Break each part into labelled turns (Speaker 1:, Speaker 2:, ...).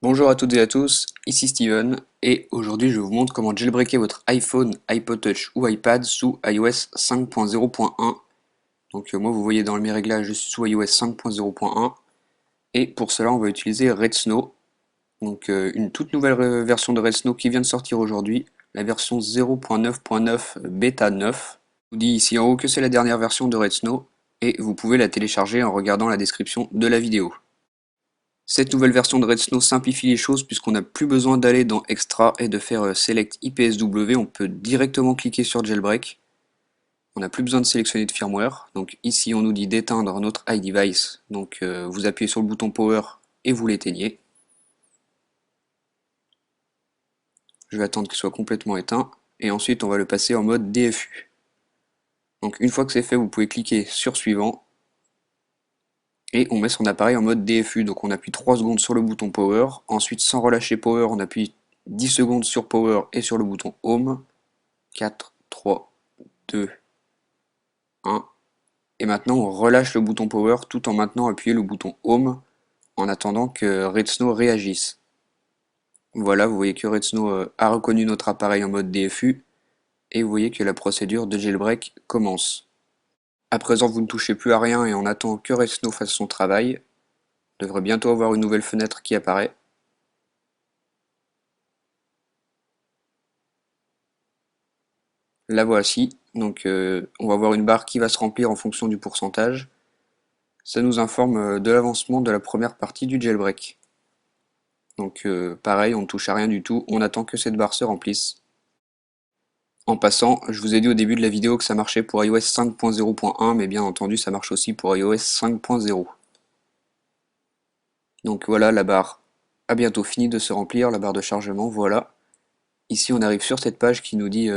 Speaker 1: Bonjour à toutes et à tous, ici Steven, et aujourd'hui je vous montre comment jailbreaker votre iPhone, iPod Touch ou iPad sous iOS 5.0.1. Donc moi vous voyez dans mes réglages je suis sous iOS 5.0.1, et pour cela on va utiliser Redsn. Donc une toute nouvelle version de Redsn qui vient de sortir aujourd'hui, la version 0.9.9 bêta 9. Je vous dis ici en haut que c'est la dernière version de Redsn, et vous pouvez la télécharger en regardant la description de la vidéo. Cette nouvelle version de Redsn simplifie les choses puisqu'on n'a plus besoin d'aller dans Extra et de faire Select IPSW, on peut directement cliquer sur Jailbreak. On n'a plus besoin de sélectionner de firmware, donc ici on nous dit d'éteindre notre iDevice, donc vous appuyez sur le bouton Power et vous l'éteignez. Je vais attendre qu'il soit complètement éteint, et ensuite on va le passer en mode DFU. Donc une fois que c'est fait, vous pouvez cliquer sur Suivant, et on met son appareil en mode DFU, donc on appuie 3 secondes sur le bouton Power, ensuite sans relâcher Power, on appuie 10 secondes sur Power et sur le bouton Home, 4, 3, 2, 1, et maintenant on relâche le bouton Power tout en maintenant appuyé le bouton Home en attendant que Redsn réagisse. Voilà, vous voyez que Redsn a reconnu notre appareil en mode DFU, et vous voyez que la procédure de jailbreak commence. À présent vous ne touchez plus à rien et on attend que Redsn fasse son travail. On devrait bientôt avoir une nouvelle fenêtre qui apparaît. La voici, donc on va voir une barre qui va se remplir en fonction du pourcentage. Ça nous informe de l'avancement de la première partie du jailbreak. Donc pareil, on ne touche à rien du tout, on attend que cette barre se remplisse. En passant, je vous ai dit au début de la vidéo que ça marchait pour iOS 5.0.1, mais bien entendu ça marche aussi pour iOS 5.0. Donc voilà, la barre a bientôt fini de se remplir, la barre de chargement, voilà. Ici on arrive sur cette page qui nous dit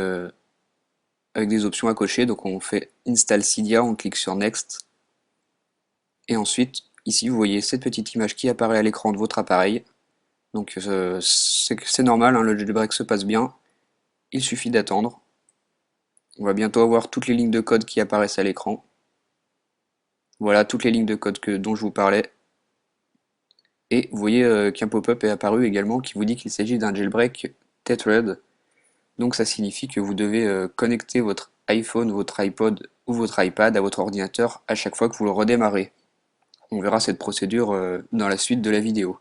Speaker 1: avec des options à cocher, donc on fait Install Cydia, on clique sur Next, et ensuite ici vous voyez cette petite image qui apparaît à l'écran de votre appareil. Donc c'est normal, hein, le jailbreak se passe bien, il suffit d'attendre. On va bientôt avoir toutes les lignes de code qui apparaissent à l'écran. Voilà toutes les lignes de code dont je vous parlais. Et vous voyez qu'un pop-up est apparu également qui vous dit qu'il s'agit d'un jailbreak tethered. Donc ça signifie que vous devez connecter votre iPhone, votre iPod ou votre iPad à votre ordinateur à chaque fois que vous le redémarrez. On verra cette procédure dans la suite de la vidéo.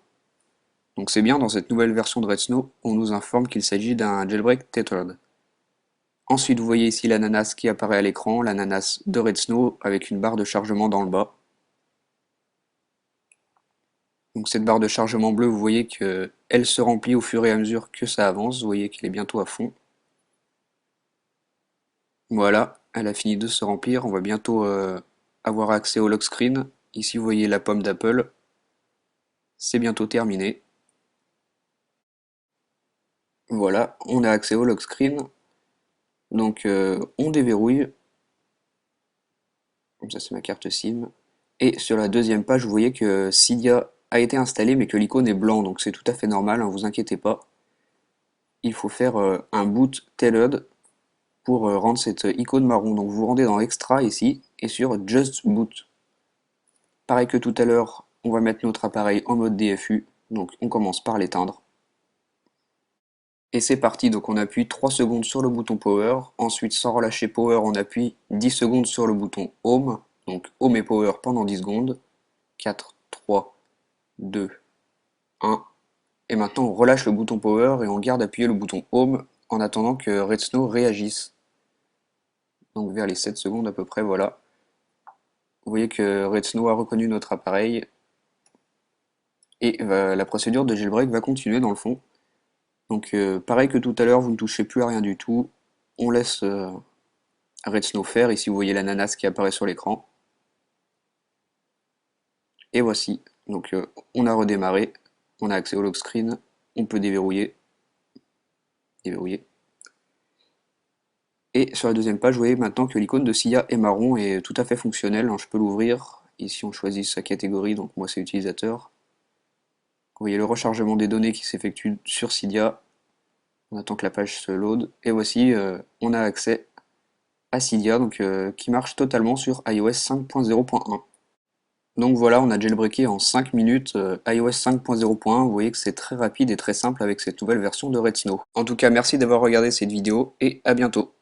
Speaker 1: Donc c'est bien, dans cette nouvelle version de Redsn, on nous informe qu'il s'agit d'un jailbreak tethered. Ensuite vous voyez ici l'ananas qui apparaît à l'écran, l'ananas de Redsn avec une barre de chargement dans le bas. Donc cette barre de chargement bleue, vous voyez qu'elle se remplit au fur et à mesure que ça avance, vous voyez qu'elle est bientôt à fond. Voilà, elle a fini de se remplir, on va bientôt avoir accès au lock screen. Ici vous voyez la pomme d'Apple, c'est bientôt terminé. Voilà, on a accès au lock screen, donc on déverrouille, comme ça c'est ma carte SIM. Et sur la deuxième page, vous voyez que Cydia a été installé mais que l'icône est blanc, donc c'est tout à fait normal, hein, vous inquiétez pas. Il faut faire un boot tailored pour rendre cette icône marron. Donc vous vous rendez dans Extra ici et sur Just Boot. Pareil que tout à l'heure, on va mettre notre appareil en mode DFU, donc on commence par l'éteindre. Et c'est parti, donc on appuie 3 secondes sur le bouton Power, ensuite sans relâcher Power on appuie 10 secondes sur le bouton Home, donc Home et Power pendant 10 secondes, 4, 3, 2, 1, et maintenant on relâche le bouton Power et on garde appuyé le bouton Home en attendant que Redsn réagisse. Donc vers les 7 secondes à peu près, voilà. Vous voyez que Redsn a reconnu notre appareil, et la procédure de jailbreak va continuer dans le fond. Donc pareil que tout à l'heure, vous ne touchez plus à rien du tout, on laisse Redsn faire, ici vous voyez l'ananas qui apparaît sur l'écran. Et voici, donc on a redémarré, on a accès au lock screen, on peut déverrouiller, déverrouiller. Et sur la deuxième page, vous voyez maintenant que l'icône de Cydia est marron et tout à fait fonctionnelle, je peux l'ouvrir, ici on choisit sa catégorie, donc moi c'est utilisateur. Vous voyez le rechargement des données qui s'effectue sur Cydia. On attend que la page se load, et voici, on a accès à Cydia, donc, qui marche totalement sur iOS 5.0.1. Donc voilà, on a jailbreaké en 5 minutes iOS 5.0.1, vous voyez que c'est très rapide et très simple avec cette nouvelle version de Retina. En tout cas, merci d'avoir regardé cette vidéo, et à bientôt.